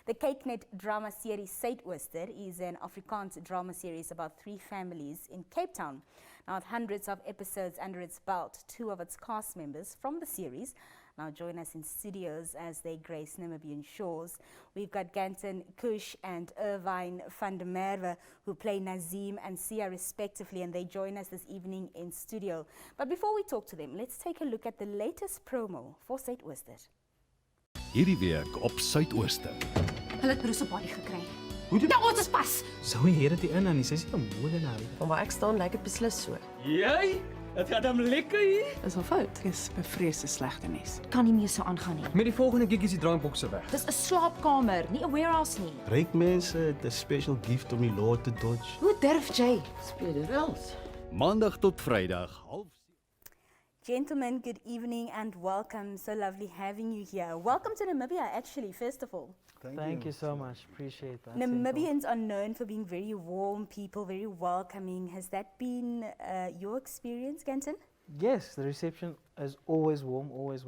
The KYK Net Drama series Suidooster is an Afrikaans drama series about 3 families in Cape Town. Now, with hundreds of episodes under its belt, 2 of its cast members from the series now join us in studios as they grace Namibian shores. We've got Gatane Kusch and Irvine van der Merwe, who play Nazeem and Sia respectively, and they join us this evening in studio. But before we talk to them, let's take a look at the latest promo for Suidooster. Hierdie week op Suidooster. Hulle het broers op body gekry. Hoe doen? Nou, ons is pas! Sou jy dit in en sy is nie 'n modenaar nie. Van waar ek staan lyk dit beslis so. Jy? Dit gaan hom lekker hier. Is al fout. Ek is bevreesde slegte nuus. Kan nie meer so aangaan nie. Met die volgende gig is die drankbokse weg. Dis 'n slaapkamer, nie 'n warehouse nie. Ryk mense het 'n special gift om die law te dodge. Hoe durf jy? Speel dit wel. Maandag tot Vrydag, 6:30. Gentlemen, good evening and welcome. So lovely having you here. Welcome to Namibia, actually, first of all. Thank you so much. Appreciate that. Namibians are known for being very warm people, very welcoming. Has that been your experience, Gatane? Yes, the reception is always warm, always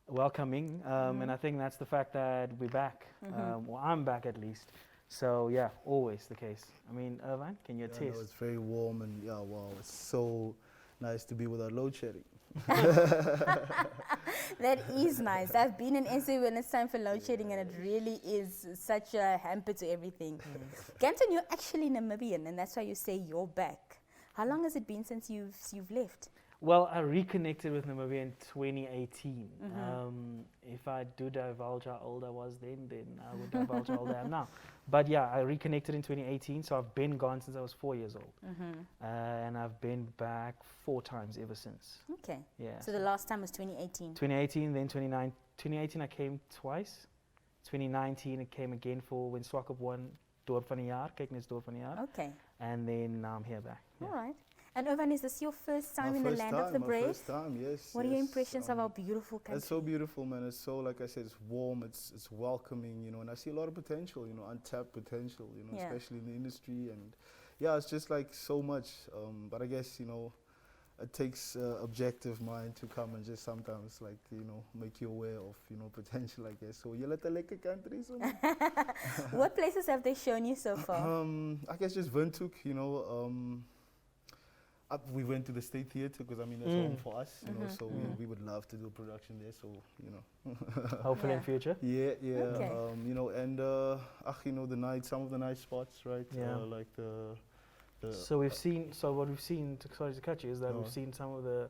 welcoming, and I think that's the fact that we're back. Well, I'm back at least. So yeah, always the case. I mean, Irvine, can you attest? No, it's very warm and yeah, wow, it's so nice to be without load shedding. That is nice. I've been in SA when it's time for load shedding, and it really is such a hamper to everything. Gatane, you're actually Namibian, and that's why you say you're back. How long has it been since you've left? Well, I reconnected with Namibia in 2018. If I do divulge how old I was then I would divulge how old I am now. But yeah, I reconnected in 2018, so I've been gone since I was 4 years old. And I've been back 4 times ever since. Okay. Yeah. So the last time was 2018. 2018, then 2018 I came twice. 2019 I came again for when Swakop won Dorp van die Jaar, KYK Net's Dorp van die Jaar. Okay. And then now I'm here back. Yeah. All right. And Irvine, is this your first time in the land of the brave? My first time, yes. What are your impressions of our beautiful country? It's so beautiful, man. It's so, like I said, it's warm, it's welcoming, you know, and I see a lot of potential, you know, untapped potential, you know, especially in the industry. And yeah, it's just like so much. But I guess, you know, it takes objective mind to come and just sometimes, like, you know, make you aware of, you know, potential, I guess. So you let the lekker countries. What places have they shown you so far? I guess just Windhoek, you know. We went to the State Theatre because I mean it's home for us, you know. So we would love to do a production there. So you know, hopefully in future. Yeah. Okay. You know, and you know, some of the nice spots, right? Yeah. Like the. So we've seen. So what we've seen. Sorry to cut you. Is that we've seen some of the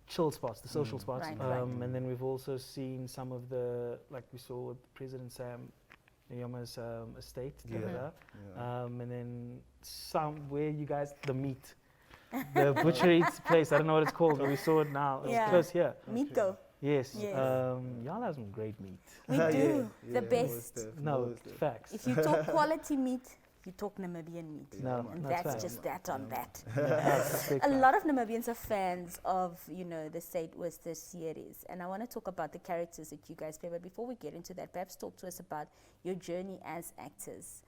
chill spots, the social spots, Right. and then we've also seen some of the, like we saw with President Sam Nyama's estate, and then some where you guys the meat. The butchery place, I don't know what it's called, but we saw it now. It's close here. Meatco. Yes. Y'all have some great meat. We do. The best. No, facts. If you talk quality meat, you talk Namibian meat. No, and that's that's fact. just that on that. Yeah, A lot of Namibians are fans of, you know, the Suidooster series. And I want to talk about the characters that you guys play. But before we get into that, perhaps talk to us about your journey as actors.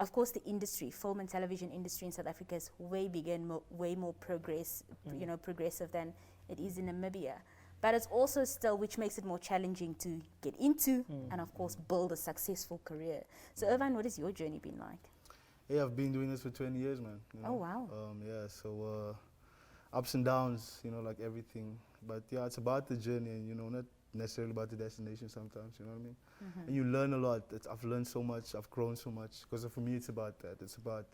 Of course, the industry, film and television industry in South Africa is way bigger and way more progressive than it is in Namibia. But it's also still, which makes it more challenging to get into and, of course, build a successful career. So, Irvine, what has your journey been like? Yeah, I've been doing this for 20 years, man. You know? Oh, wow. Yeah, so ups and downs, you know, like everything. But yeah, it's about the journey and, you know, not necessarily about the destination sometimes, you know what I mean? And you learn a lot. I've learned so much, I've grown so much. Because for me, it's about that. It's about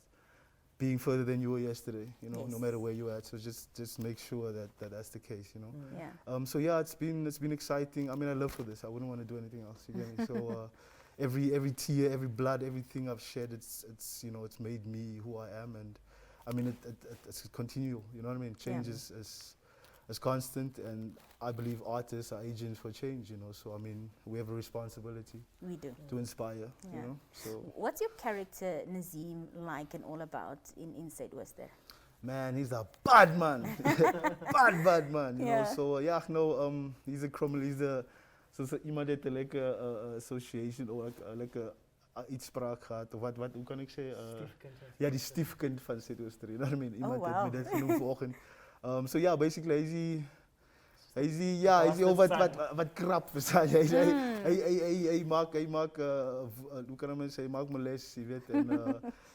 being further than you were yesterday, you know, no matter where you're at. So just make sure that that's the case, you know. Yeah. So yeah, it's been exciting. I mean, I live for this. I wouldn't want to do anything else. You get me? So every tear, every blood, everything I've shed, it's you know, it's made me who I am. And I mean, it's continual. You know what I mean? Change is constant, and I believe artists are agents for change. You know, so I mean, we have a responsibility. We do. To inspire. Yeah. You know. So. What's your character Nazeem like and all about in Suidooster? Man, he's a bad man. bad man. You know. So yeah, no, he's a criminal. He's the so iemand het like association or like a uitspraak gehad of wat hoe kan ik zeggen? Ja, die stiefkind van Suidooster. You know what I mean? Iemand heeft me dat genoemd vanochtend. So yeah, basically Hij is die, ja, hij is die Bastard wat krap, verstaan je? Hij maakt, hoe kan ik maar zeggen, hij maakt me les, je weet. En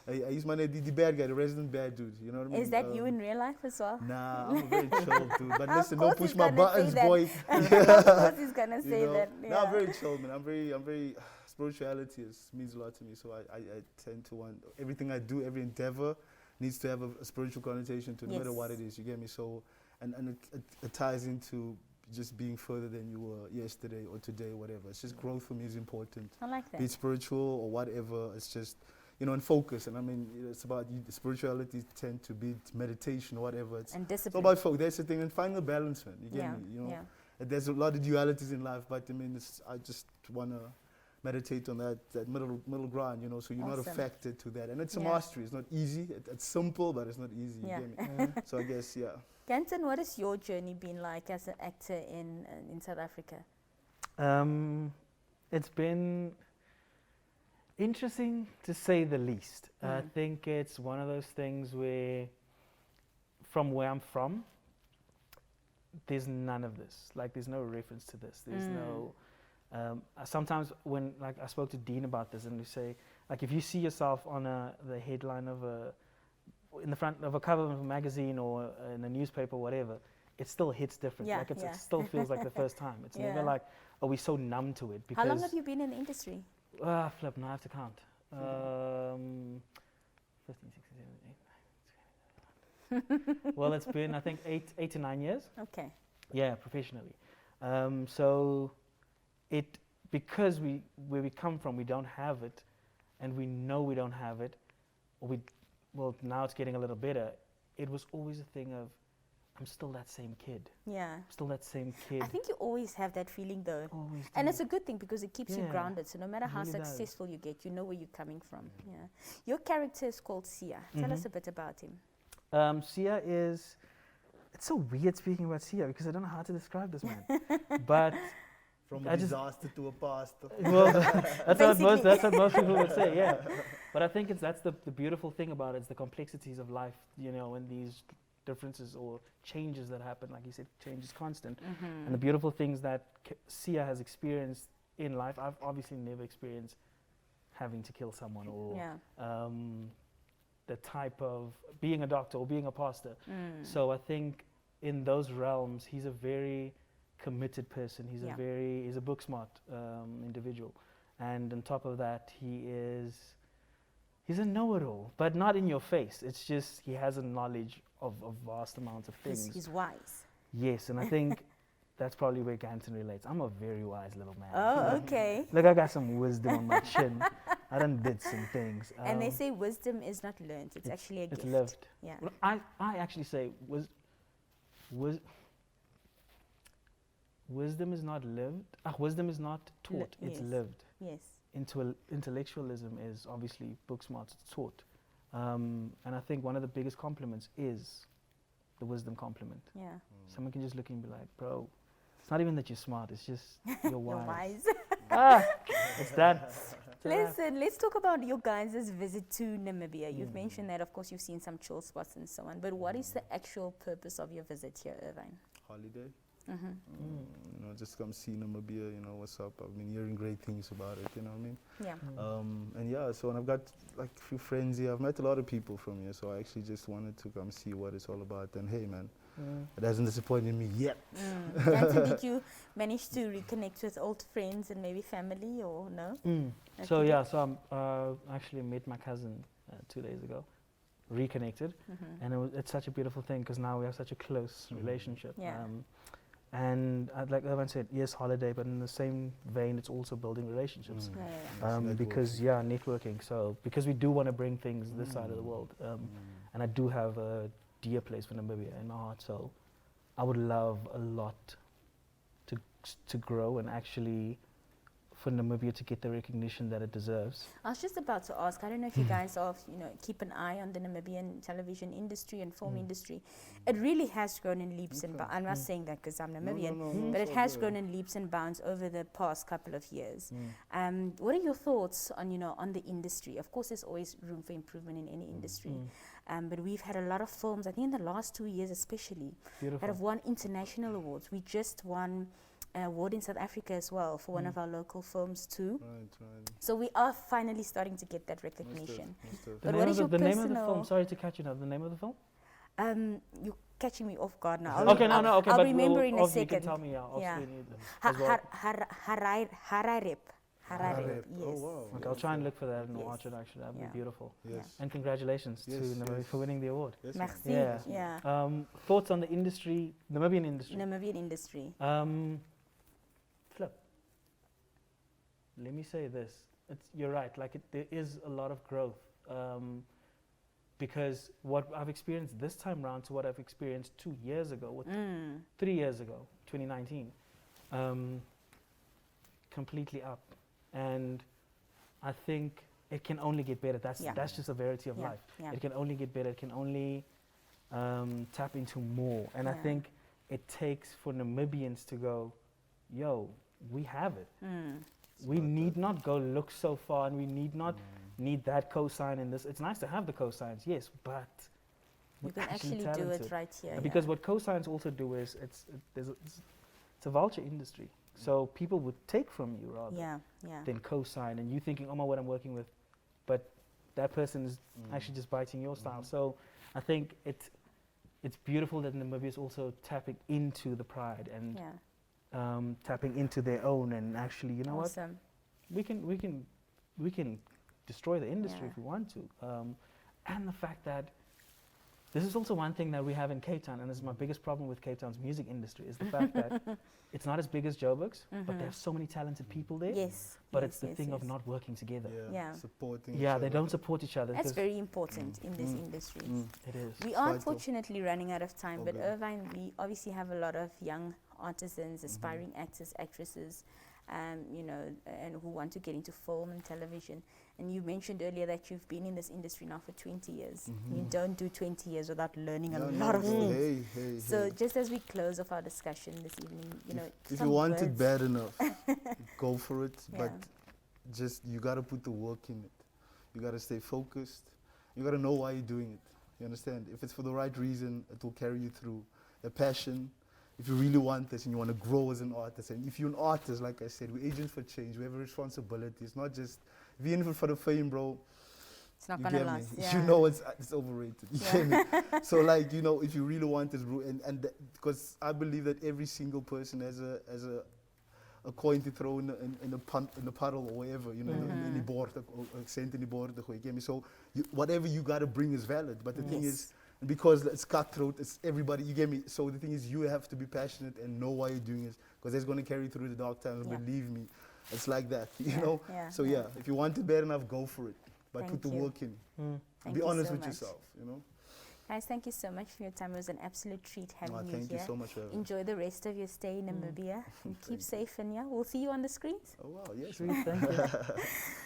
hij is maar net die bad guy, the resident bad dude, you know what I mean? Is that you in real life as well? Nah, I'm a very chill dude. But listen, course don't push he's my gonna buttons, say that. boy. Of course he's gonna You say know? that. No, Yeah. I'm very chill, man. I'm very, spirituality means a lot to me. So I tend to want, everything I do, every endeavor needs to have a spiritual connotation to it, no matter what it is, you get me? So, and it ties into just being further than you were yesterday or today, whatever. It's just growth for me is important. I like that. Be it spiritual or whatever, it's just, you know, and focus. And I mean, it's about spirituality tend to be meditation or whatever. It's And all discipline. about focus. That's the thing. And find the balance, man. You get Yeah, me? You know, yeah. there's a lot of dualities in life, but I mean, I just want to meditate on that middle ground, you know, so you're not Awesome. affected to that. And it's a Yeah. mastery. It's not easy. It's simple, but it's not easy. You Yeah. get me? So I guess, yeah. Gatane, what has your journey been like as an actor in South Africa? It's been interesting to say the least. I think it's one of those things where, from where I'm from, there's none of this. Like, there's no reference to this. There's no. Sometimes when, like, I spoke to Dean about this, and we say, like, if you see yourself on the headline of in the front of a cover of a magazine or in a newspaper, or whatever, it still hits different. Yeah, like, yeah. it still feels like the first time. It's never Yeah. like, oh, we're so numb to it. Because How long have you been in the industry? Flip, now I have to count. 15, 16, 17, 18, 19, 20. Well, it's been, I think, 8 to 9 years. Okay. Yeah, professionally. So because where we come from, we don't have it, and we know we don't have it, well, now it's getting a little better. It was always a thing of, I'm still that same kid. Yeah. I'm still that same kid. I think you always have that feeling though. Always And do. it's a good thing because it keeps you Yeah, grounded. So no matter it how really does. successful you get, you know where you're coming from. Yeah. Your character is called Sia. Tell us a bit about him. Sia is, it's so weird speaking about Sia because I don't know how to describe this man. But From I a just- disaster to a pastor. well, Basically. that's what most people would say, yeah. But I think that's the beautiful thing about it, it's the complexities of life, you know, and these differences or changes that happen. Like you said, change is constant. And the beautiful things that Sia has experienced in life, I've obviously never experienced having to kill someone or Yeah. the type of being a doctor or being a pastor. So I think in those realms, he's a very committed person. He's Yeah. he's a book smart individual. And on top of that, he's a know-it-all, but not in your face. It's just he has a knowledge of vast amounts of things. He's wise. Yes, and I think that's probably where Gatane relates. I'm a very wise little man. Oh, okay. Look, I got some wisdom on my chin. I done did some things. And they say wisdom is not learned, it's actually a it's gift. lived. Yeah. Well, I actually say wisdom is not lived. Wisdom is not taught. It's yes. lived. Yes. Intellectualism is obviously book smart. It's taught. And I think one of the biggest compliments is the wisdom compliment. Yeah. Someone can just look and be like, bro, it's not even that you're smart. It's just you're wise. You're wise. It's that. Listen, let's talk about your guys' visit to Namibia. You've mentioned that, of course, you've seen some chill spots and so on. But what is the actual purpose of your visit here, Irvine? Holiday. You know, just come see Namibia, you know, what's up. I've been hearing great things about it, you know what I mean? Yeah. And yeah, so and I've got like a few friends here. I've met a lot of people from here, so I actually just wanted to come see what it's all about. And hey, man, it hasn't disappointed me yet. Gatane, did you manage to reconnect with old friends and maybe family or no? So Okay. yeah, so I actually met my cousin 2 days ago, reconnected, and it's such a beautiful thing because now we have such a close relationship. Yeah. And like Irvine said, yes, holiday, but in the same vein, it's also building relationships. Because networking. So because we do want to bring things this side of the world, and I do have a dear place for Namibia in my heart. So I would love a lot to grow and actually for Namibia to get the recognition that it deserves. I was just about to ask, I don't know if you guys are, keep an eye on the Namibian television industry and film industry. It really has grown in leaps and bounds. I'm not saying that because I'm Namibian, but it has grown in leaps and bounds over the past couple of years. What are your thoughts on, on the industry? Of course, there's always room for improvement in any industry. But we've had a lot of films, I think in the last 2 years especially, that have won international awards. We just won an award in South Africa as well for one of our local films too. Right. So we are finally starting to get that recognition. But The what is your name of the personal- film, sorry to catch you now, the name of the film? You're catching me off guard now. Okay, no, okay, I'll but remember in a you second. can tell me, Yeah. as well. Hararep. Hararep. Yes. Oh, wow. Okay, I'll try and look for that and Yes. watch it actually. That would Yeah. be beautiful. Yes. And congratulations Yes, to Namibia yes. for winning the award. Yes, ma'am. Merci. Yeah. Yeah. Thoughts on the industry, Namibian industry? Namibian industry. Flip. Let me say this. You're right, there is a lot of growth. Because what I've experienced this time round to what I've experienced 2 years ago, 3 years ago, 2019, completely up. And I think it can only get better. That's just a verity of life. Yeah. It can only get better. It can only tap into more. And I Yeah. think it takes for Namibians to go, yo, we have it. We need not go look so far, and we need not need that cosign in this. It's nice to have the cosigns, yes, but You we're can actually do talented. it right here. Because what cosigns also do is it's a vulture industry. So people would take from you rather yeah. than cosign, and you thinking, oh my, what I'm working with, but that person is actually just biting your style. So I think it's beautiful that Namibia is also tapping into the pride and tapping into their own, and actually, you know Awesome. what, we can destroy the industry Yeah. if we want to, and the fact that this is also one thing that we have in Cape Town, and this is my biggest problem with Cape Town's music industry, is the fact that it's not as big as Joburg's, but they have so many talented people there. Yes. But yes, it's the yes, thing of yes. not working together. Yeah. Supporting. Yeah, each they other. don't support each other. That's 'cause very important in this industry. It is. We are vital. unfortunately running out of time, but Okay. Irvine, we obviously have a lot of young artisans, aspiring actors, actresses, and who want to get into film and television. And you mentioned earlier that you've been in this industry now for 20 years. You don't do 20 years without learning a lot of things. So just as we close off our discussion this evening, if some you want it words. bad enough, go for it. Yeah. But just you gotta put the work in it. You gotta stay focused. You gotta know why you're doing it. You understand? If it's for the right reason, it will carry you through. A passion. If you really want this and you want to grow as an artist, and if you're an artist, like I said, we're agents for change. We have a responsibility. It's not just if you're in it for the fame, bro. It's not You gonna get me? last. Yeah. You know it's overrated. You get me? So if you really want this, bro, and because I believe that every single person has a coin to throw in the puddle or wherever, in the board, or a cent in the board. You get me? So whatever you gotta bring is valid. But the thing is, because it's cutthroat, it's everybody. You get me? So the thing is, you have to be passionate and know why you're doing it, because it's gonna carry through the dark times. Yeah. Believe me, it's like that. You know. Yeah, So yeah. if you want it bad enough, go for it. But Thank put the you. work in. Thank Be you honest so with much. yourself. You know. Guys, thank you so much for your time. It was an absolute treat having you Thank here. you so much for having me. Enjoy the rest of your stay in Namibia and keep safe, and we'll see you on the screens. Oh wow, yes. Sweet, thank you.